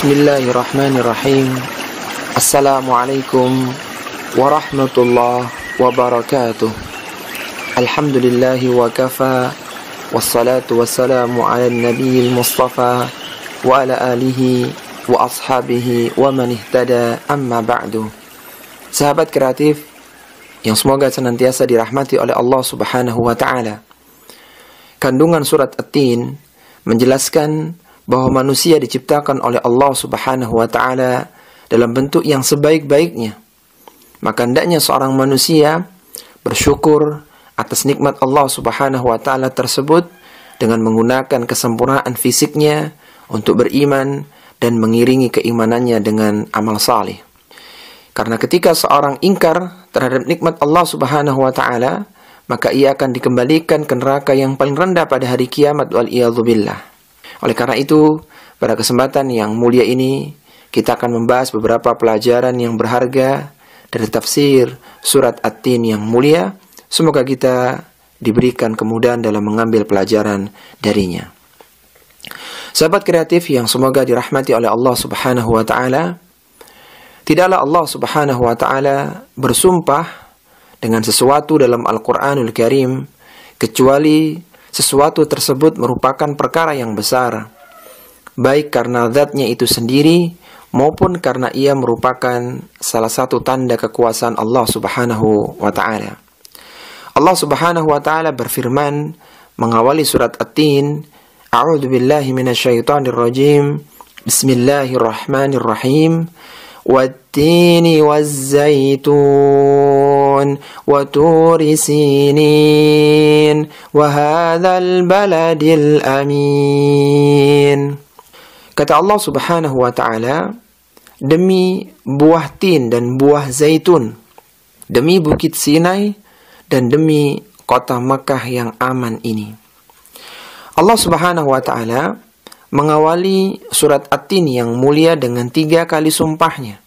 Bismillahirrahmanirrahim. Assalamualaikum warahmatullahi wabarakatuh. Alhamdulillahi wa kafa, wassalatu wassalamu ala nabiyil mustafa wa ala alihi wa ashabihi wa man ihtada, amma ba'du. Sahabat kreatif yang semoga senantiasa dirahmati oleh Allah Subhanahu wa ta'ala, kandungan surat At-Tin menjelaskan bahwa manusia diciptakan oleh Allah Subhanahu wa ta'ala dalam bentuk yang sebaik-baiknya. Maka hendaknya seorang manusia bersyukur atas nikmat Allah Subhanahu wa ta'ala tersebut dengan menggunakan kesempurnaan fisiknya untuk beriman dan mengiringi keimanannya dengan amal salih. Karena ketika seorang ingkar terhadap nikmat Allah Subhanahu wa ta'ala, maka ia akan dikembalikan ke neraka yang paling rendah pada hari kiamat, wal-iyadzubillah. Oleh karena itu, pada kesempatan yang mulia ini, kita akan membahas beberapa pelajaran yang berharga dari tafsir surat At-Tin yang mulia. Semoga kita diberikan kemudahan dalam mengambil pelajaran darinya. Sahabat kreatif yang semoga dirahmati oleh Allah Subhanahu wa ta'ala, tidaklah Allah Subhanahu wa ta'ala bersumpah dengan sesuatu dalam Al-Quranul Karim kecuali sesuatu tersebut merupakan perkara yang besar, baik karena zatnya itu sendiri maupun karena ia merupakan salah satu tanda kekuasaan Allah Subhanahu wa ta'ala. Allah Subhanahu wa ta'ala berfirman mengawali surat At-Tin, A'udzu billahi minasyaitonir rajim. Bismillahirrahmanirrahim. Wat-tini waz-zaitun wa turi sinin wa hadzal baladil amin. Kata Allah Subhanahu wa ta'ala, demi buah tin dan buah zaitun, demi bukit Sinai, dan demi kota Makkah yang aman ini. Allah Subhanahu wa ta'ala mengawali surat At-Tin yang mulia dengan 3 kali sumpahnya.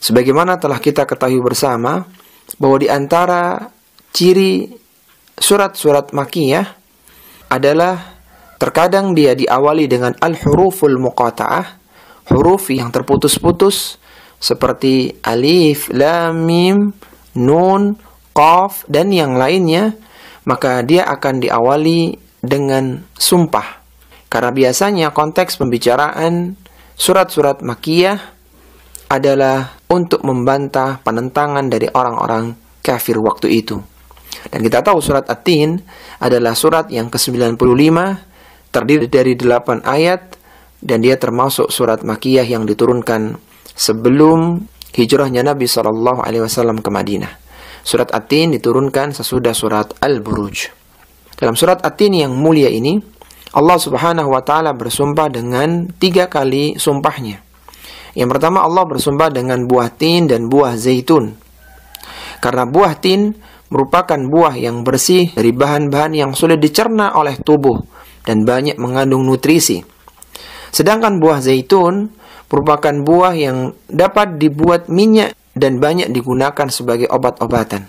Sebagaimana telah kita ketahui bersama bahwa di antara ciri surat-surat Makkiyah adalah terkadang dia diawali dengan al-huruful muqata'ah, huruf yang terputus-putus seperti alif, lam, mim, nun, qaf, dan yang lainnya, maka dia akan diawali dengan sumpah. Karena biasanya konteks pembicaraan surat-surat Makkiyah adalah untuk membantah penentangan dari orang-orang kafir waktu itu. Dan kita tahu surat At-Tin adalah surat yang ke-95, terdiri dari 8 ayat, dan dia termasuk surat Makkiyah yang diturunkan sebelum hijrahnya Nabi SAW ke Madinah. Surat At-Tin diturunkan sesudah surat Al-Buruj. Dalam surat At-Tin yang mulia ini, Allah Subhanahu wa ta'ala bersumpah dengan 3 kali sumpahnya. Yang pertama, Allah bersumpah dengan buah tin dan buah zaitun. Karena buah tin merupakan buah yang bersih dari bahan-bahan yang sulit dicerna oleh tubuh dan banyak mengandung nutrisi. Sedangkan buah zaitun merupakan buah yang dapat dibuat minyak dan banyak digunakan sebagai obat-obatan.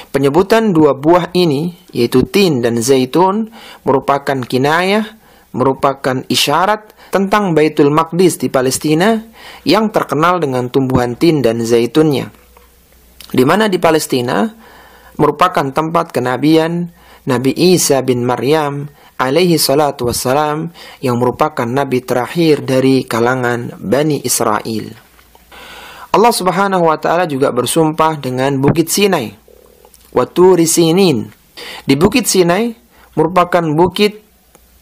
Penyebutan 2 buah ini, yaitu tin dan zaitun, merupakan kinayah, merupakan isyarat tentang Baitul Maqdis di Palestina yang terkenal dengan tumbuhan tin dan zaitunnya. Di mana di Palestina merupakan tempat kenabian Nabi Isa bin Maryam alaihi salatu wassalam, yang merupakan nabi terakhir dari kalangan Bani Israel. Allah Subhanahu wa ta'ala juga bersumpah dengan bukit Sinai, wa turi sinin. Di bukit Sinai merupakan bukit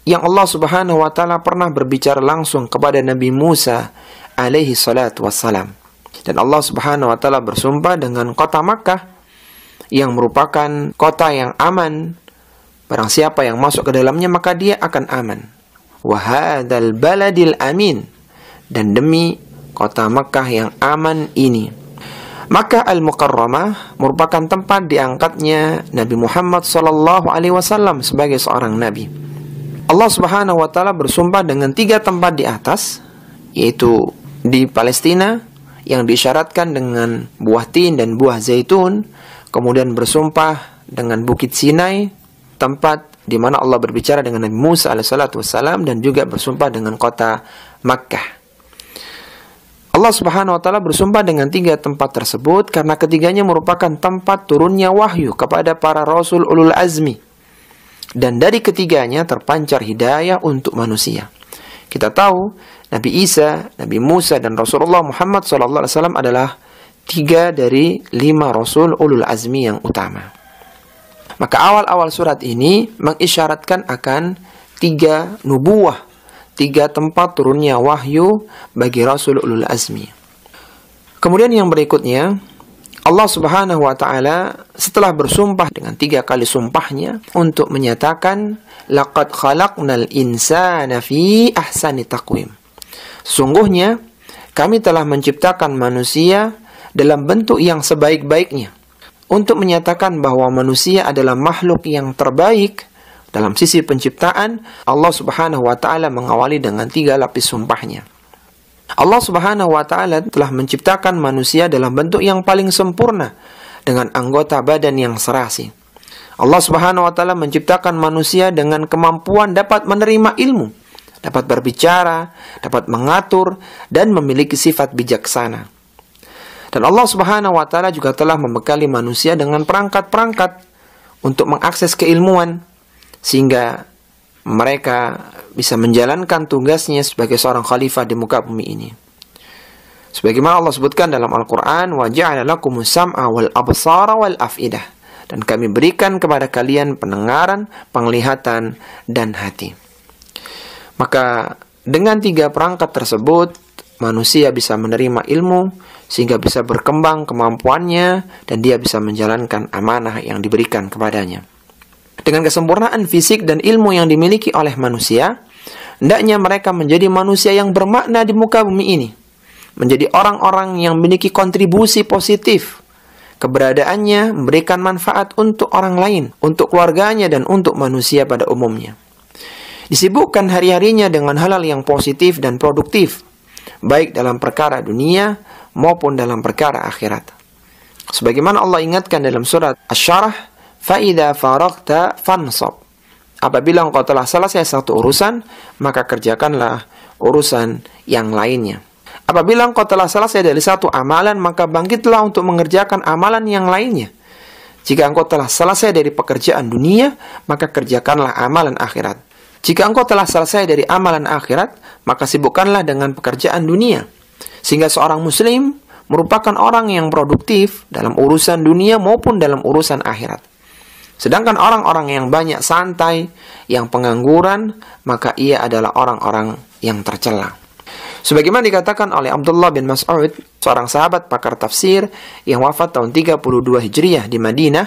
yang Allah Subhanahu wa ta'ala pernah berbicara langsung kepada Nabi Musa alaihi salatu wassalam. Dan Allah Subhanahu wa ta'ala bersumpah dengan kota Makkah yang merupakan kota yang aman. Barang siapa yang masuk ke dalamnya maka dia akan aman. Wa hadzal baladil amin. Dan demi kota Makkah yang aman ini. Makkah Al-Mukarramah merupakan tempat diangkatnya Nabi Muhammad SAW sebagai seorang nabi. Allah Subhanahu wa ta'ala bersumpah dengan 3 tempat di atas, yaitu di Palestina yang diisyaratkan dengan buah tin dan buah zaitun, kemudian bersumpah dengan bukit Sinai, tempat di mana Allah berbicara dengan Nabi Musa alaihissalatu wassalam, dan juga bersumpah dengan kota Makkah. Allah Subhanahu wa Ta'ala bersumpah dengan 3 tempat tersebut karena ketiganya merupakan tempat turunnya wahyu kepada para rasul ulul azmi. Dan dari ketiganya terpancar hidayah untuk manusia. Kita tahu Nabi Isa, Nabi Musa, dan Rasulullah Muhammad SAW adalah 3 dari 5 rasul ulul azmi yang utama. Maka awal-awal surat ini mengisyaratkan akan 3 nubuwah, 3 tempat turunnya wahyu bagi Rasul ulul azmi. Kemudian yang berikutnya, Allah Subhanahu wa Ta'ala setelah bersumpah dengan 3 kali sumpahnya untuk menyatakan laqad khalaqnal insana fi ahsani taqwim. Sungguhnya kami telah menciptakan manusia dalam bentuk yang sebaik-baiknya, untuk menyatakan bahwa manusia adalah makhluk yang terbaik. Dalam sisi penciptaan, Allah Subhanahu wa Ta'ala mengawali dengan 3 lapis sumpahnya. Allah Subhanahu wa Ta'ala telah menciptakan manusia dalam bentuk yang paling sempurna, dengan anggota badan yang serasi. Allah Subhanahu wa Ta'ala menciptakan manusia dengan kemampuan dapat menerima ilmu, dapat berbicara, dapat mengatur, dan memiliki sifat bijaksana. Dan Allah Subhanahu wa Ta'ala juga telah membekali manusia dengan perangkat-perangkat untuk mengakses keilmuan, sehingga mereka bisa menjalankan tugasnya sebagai seorang khalifah di muka bumi ini. Sebagaimana Allah sebutkan dalam Al-Quran, وَجَعَلَ لَكُمُ السَّمْعَ وَالْأَبْصَارَ وَالْأَفْئِدَةَ, dan kami berikan kepada kalian pendengaran, penglihatan, dan hati. Maka dengan 3 perangkat tersebut, manusia bisa menerima ilmu, sehingga bisa berkembang kemampuannya, dan dia bisa menjalankan amanah yang diberikan kepadanya. Dengan kesempurnaan fisik dan ilmu yang dimiliki oleh manusia, hendaknya mereka menjadi manusia yang bermakna di muka bumi ini. Menjadi orang-orang yang memiliki kontribusi positif. Keberadaannya memberikan manfaat untuk orang lain, untuk keluarganya, dan untuk manusia pada umumnya. Disibukkan hari-harinya dengan hal-hal yang positif dan produktif, baik dalam perkara dunia maupun dalam perkara akhirat. Sebagaimana Allah ingatkan dalam surat Asy-Syarah, فَإِذَا فَرَغْتَ فَانْصَبْ, apabila engkau telah selesai satu urusan, maka kerjakanlah urusan yang lainnya. Apabila engkau telah selesai dari satu amalan, maka bangkitlah untuk mengerjakan amalan yang lainnya. Jika engkau telah selesai dari pekerjaan dunia, maka kerjakanlah amalan akhirat. Jika engkau telah selesai dari amalan akhirat, maka sibukkanlah dengan pekerjaan dunia. Sehingga seorang muslim merupakan orang yang produktif dalam urusan dunia maupun dalam urusan akhirat. Sedangkan orang-orang yang banyak santai, yang pengangguran, maka ia adalah orang-orang yang tercela. Sebagaimana dikatakan oleh Abdullah bin Mas'ud, seorang sahabat pakar tafsir yang wafat tahun 32 Hijriah di Madinah,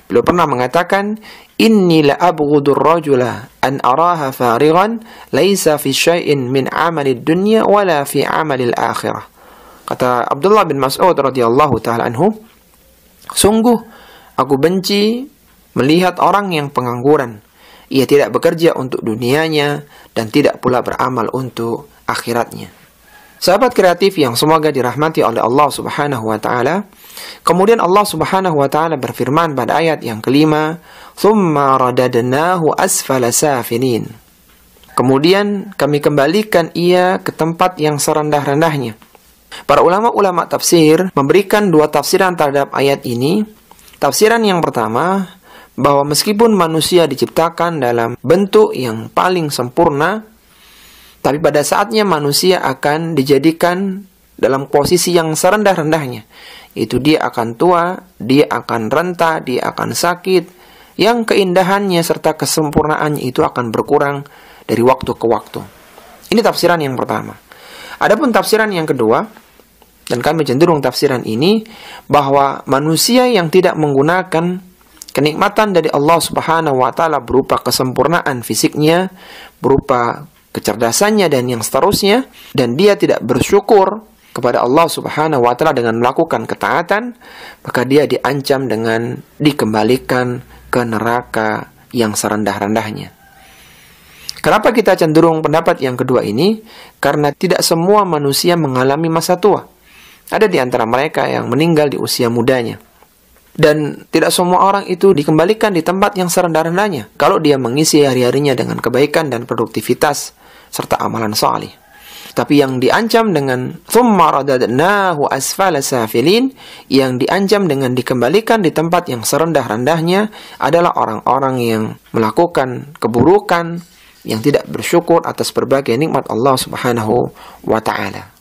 beliau pernah mengatakan, "Inni la abghudur rajula an araha farighan laisa fi syai'in min 'amalid dunya wala fi 'amalil akhirah." Kata Abdullah bin Mas'ud radhiyallahu taala anhu, "Sungguh aku benci melihat orang yang pengangguran. Ia tidak bekerja untuk dunianya dan tidak pula beramal untuk akhiratnya." Sahabat kreatif yang semoga dirahmati oleh Allah Subhanahu wa Ta'ala, kemudian Allah Subhanahu wa Ta'ala berfirman pada ayat yang kelima, "Tsumma radadnahu asfala safilin." Kemudian kami kembalikan ia ke tempat yang serendah-rendahnya. Para ulama-ulama tafsir memberikan 2 tafsiran terhadap ayat ini. Tafsiran yang pertama, bahwa meskipun manusia diciptakan dalam bentuk yang paling sempurna, tapi pada saatnya manusia akan dijadikan dalam posisi yang serendah-rendahnya. Itu dia akan tua, dia akan renta, dia akan sakit, yang keindahannya serta kesempurnaannya itu akan berkurang dari waktu ke waktu. Ini tafsiran yang pertama. Adapun tafsiran yang kedua, dan kami cenderung tafsiran ini, bahwa manusia yang tidak menggunakan kenikmatan dari Allah Subhanahu wa Ta'ala berupa kesempurnaan fisiknya, berupa kecerdasannya dan yang seterusnya, dan dia tidak bersyukur kepada Allah Subhanahu wa Ta'ala dengan melakukan ketaatan, maka dia diancam dengan dikembalikan ke neraka yang serendah-rendahnya. Kenapa kita cenderung pendapat yang kedua ini? Karena tidak semua manusia mengalami masa tua. Ada di antara mereka yang meninggal di usia mudanya. Dan tidak semua orang itu dikembalikan di tempat yang serendah-rendahnya kalau dia mengisi hari-harinya dengan kebaikan dan produktivitas serta amalan salih. Tapi yang diancam dengan thumma radadnahu asfala safilin, yang diancam dengan dikembalikan di tempat yang serendah-rendahnya adalah orang-orang yang melakukan keburukan, yang tidak bersyukur atas berbagai nikmat Allah Subhanahu wa ta'ala.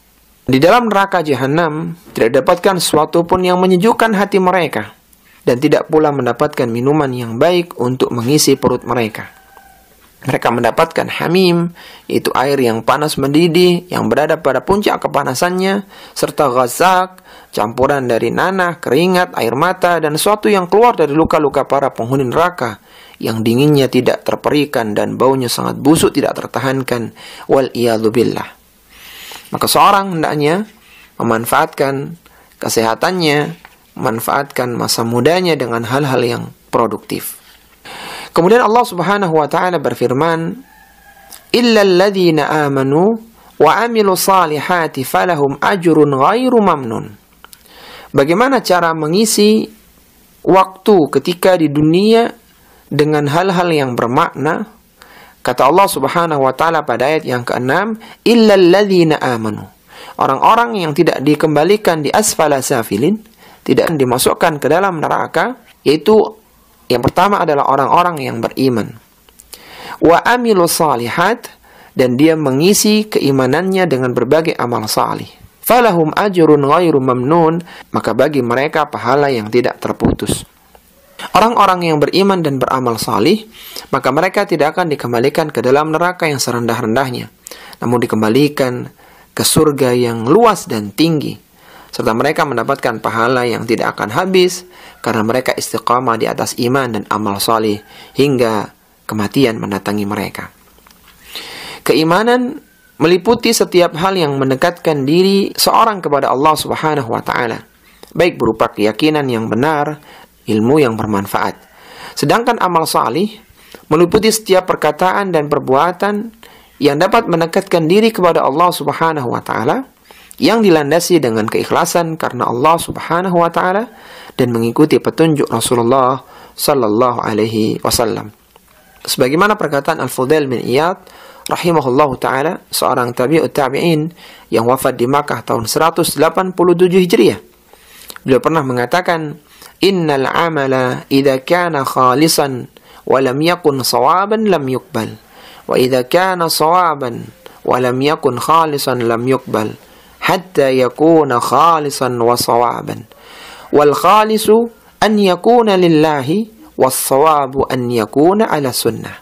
Di dalam neraka jahanam tidak dapatkan sesuatu pun yang menyejukkan hati mereka, dan tidak pula mendapatkan minuman yang baik untuk mengisi perut mereka. Mereka mendapatkan hamim, yaitu air yang panas mendidih, yang berada pada puncak kepanasannya, serta ghazak, campuran dari nanah, keringat, air mata, dan sesuatu yang keluar dari luka-luka para penghuni neraka, yang dinginnya tidak terperikan dan baunya sangat busuk tidak tertahankan. Wal-iyadzubillah. Maka seorang hendaknya memanfaatkan kesehatannya, memanfaatkan masa mudanya dengan hal-hal yang produktif. Kemudian Allah Subhanahu wa ta'ala berfirman, "Illal ladzina amanu wa 'amilus salihati falahum ajrun ghairu mamnun." Bagaimana cara mengisi waktu ketika di dunia dengan hal-hal yang bermakna? Kata Allah Subhanahu wa ta'ala pada ayat yang ke-6, "Illal ladzina amanu." Orang-orang yang tidak dikembalikan di asfala safilin, tidak dimasukkan ke dalam neraka, yaitu yang pertama adalah orang-orang yang beriman. Wa amilu salihat, dan dia mengisi keimanannya dengan berbagai amal salih. Falahum ajrun ghairu mamnun, maka bagi mereka pahala yang tidak terputus. Orang-orang yang beriman dan beramal salih, maka mereka tidak akan dikembalikan ke dalam neraka yang serendah-rendahnya, namun dikembalikan ke surga yang luas dan tinggi, serta mereka mendapatkan pahala yang tidak akan habis karena mereka istiqamah di atas iman dan amal salih hingga kematian mendatangi mereka. Keimanan meliputi setiap hal yang mendekatkan diri seorang kepada Allah Subhanahu wa ta'ala, baik berupa keyakinan yang benar, ilmu yang bermanfaat. Sedangkan amal salih meliputi setiap perkataan dan perbuatan yang dapat mendekatkan diri kepada Allah Subhanahu wa ta'ala, yang dilandasi dengan keikhlasan karena Allah Subhanahu wa ta'ala dan mengikuti petunjuk Rasulullah sallallahu alaihi wasallam. Sebagaimana perkataan Al-Fudail bin Iyad rahimahullahu ta'ala, seorang tabi'ut tabi'in yang wafat di Makkah tahun 187 Hijriah. Beliau pernah mengatakan, "Innal amala idza kana khalisan wa lam yakun sawaban lam yuqbal, wa idza kana sawaban wa lam yakun khalisan lam yuqbal, hatta yakuna khalisan wa sawaban. Wal khalisu an yakuna lillahi was sawabu an yakuna ala sunnah."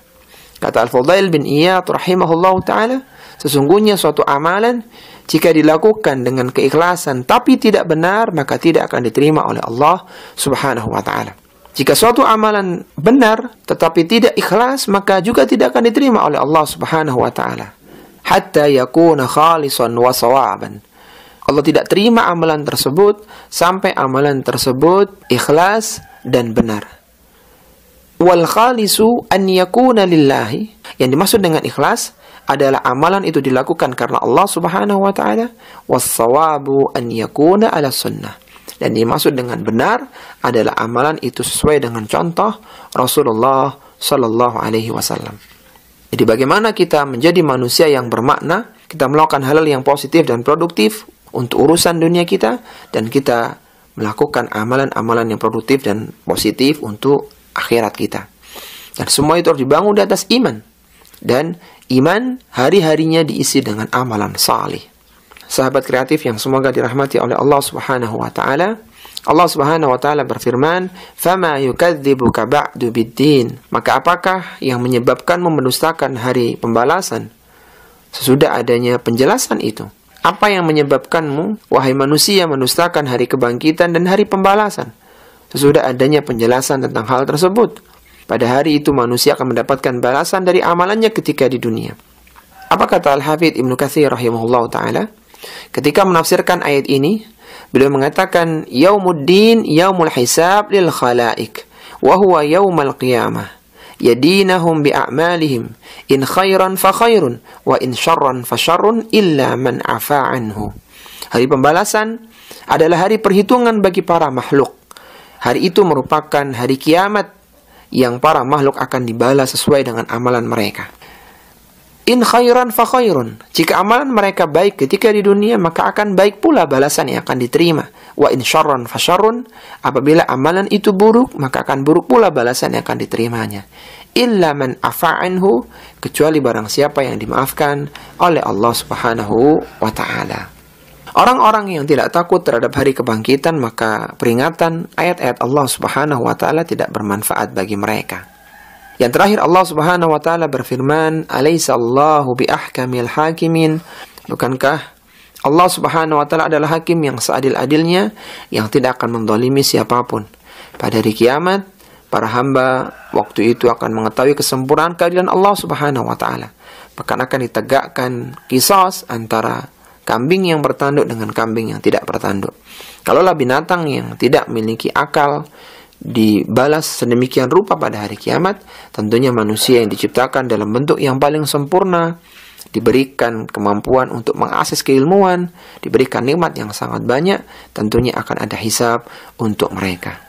Kata Al-Fudail bin Iyad rahimahullah ta'ala, sesungguhnya suatu amalan jika dilakukan dengan keikhlasan tapi tidak benar, maka tidak akan diterima oleh Allah Subhanahu wa ta'ala. Jika suatu amalan benar tetapi tidak ikhlas, maka juga tidak akan diterima oleh Allah Subhanahu wa ta'ala. Hatta yakuna khalisan wa sawaban. Allah tidak terima amalan tersebut sampai amalan tersebut ikhlas dan benar. Wal khalisu an yakuna lillahi, yang dimaksud dengan ikhlas adalah amalan itu dilakukan karena Allah Subhanahu wa ta'ala, was sawabu an yakuna ala sunnah, dan dimaksud dengan benar adalah amalan itu sesuai dengan contoh Rasulullah sallallahu alaihi wasallam. Jadi bagaimana kita menjadi manusia yang bermakna, kita melakukan hal-hal yang positif dan produktif untuk urusan dunia kita, dan kita melakukan amalan-amalan yang produktif dan positif untuk akhirat kita. Dan semua itu harus dibangun di atas iman. Dan iman hari-harinya diisi dengan amalan salih. Sahabat kreatif yang semoga dirahmati oleh Allah Subhanahu wa ta'ala, Allah Subhanahu wa ta'ala berfirman, "Fama yukadzibuka ba'du biddin." Maka apakah yang menyebabkanmu mendustakan hari pembalasan sesudah adanya penjelasan itu? Apa yang menyebabkanmu, wahai manusia, mendustakan hari kebangkitan dan hari pembalasan sesudah adanya penjelasan tentang hal tersebut? Pada hari itu manusia akan mendapatkan balasan dari amalannya ketika di dunia. Apa kata Al-Hafidz Ibnu Katsir rahimahullah ta'ala ketika menafsirkan ayat ini? Beliau mengatakan, "Yaumuddin yaumul hisab lil khalaik, wa huwa yaumul qiyamah. Yadinahum bi'a'malihim, in khairan fa khairun, wa in syarran fa syarrun, illa man afa anhu." Hari pembalasan adalah hari perhitungan bagi para makhluk. Hari itu merupakan hari kiamat yang para makhluk akan dibalas sesuai dengan amalan mereka. In khairan fa khairun. Jika amalan mereka baik ketika di dunia, maka akan baik pula balasan yang akan diterima. Wa in syarran fa syarrun. Apabila amalan itu buruk, maka akan buruk pula balasan yang akan diterimanya. Illa man afa anhu, kecuali barang siapa yang dimaafkan oleh Allah Subhanahu wa taala. Orang-orang yang tidak takut terhadap hari kebangkitan, maka peringatan ayat-ayat Allah Subhanahu wa taala tidak bermanfaat bagi mereka. Yang terakhir, Allah Subhanahu wa taala berfirman, "Alaysa Allahu bi ahkamil hakimin?" Bukankah Allah Subhanahu wa taala adalah hakim yang seadil-adilnya, yang tidak akan menzalimi siapapun. Pada hari kiamat, para hamba waktu itu akan mengetahui kesempurnaan keadilan Allah Subhanahu wa taala. Bahkan akan ditegakkan qisas antara kambing yang bertanduk dengan kambing yang tidak bertanduk. Kalaulah binatang yang tidak memiliki akal dibalas sedemikian rupa pada hari kiamat, tentunya manusia yang diciptakan dalam bentuk yang paling sempurna, diberikan kemampuan untuk mengakses keilmuan, diberikan nikmat yang sangat banyak, tentunya akan ada hisab untuk mereka.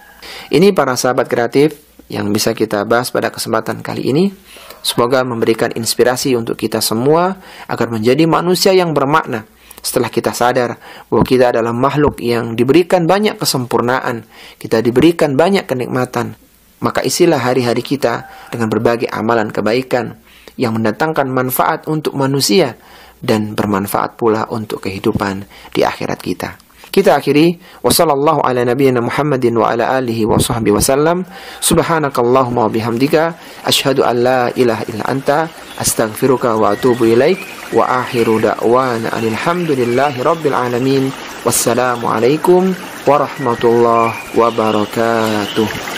Ini para sahabat kreatif yang bisa kita bahas pada kesempatan kali ini. Semoga memberikan inspirasi untuk kita semua agar menjadi manusia yang bermakna. Setelah kita sadar bahwa kita adalah makhluk yang diberikan banyak kesempurnaan, kita diberikan banyak kenikmatan, maka isilah hari-hari kita dengan berbagai amalan kebaikan yang mendatangkan manfaat untuk manusia dan bermanfaat pula untuk kehidupan di akhirat kita. Kita akhiri, wassallallahu ala nabiyyina Muhammadin wa ala alihi wa sahbihi wasallam. Subhanakallahumma wa bihamdika asyhadu an la ilaha illa anta astaghfiruka wa atubu ilaik. Wa akhiru da'wana alhamdulillahi rabbil alamin. Wassalamu alaikum warahmatullahi wabarakatuh.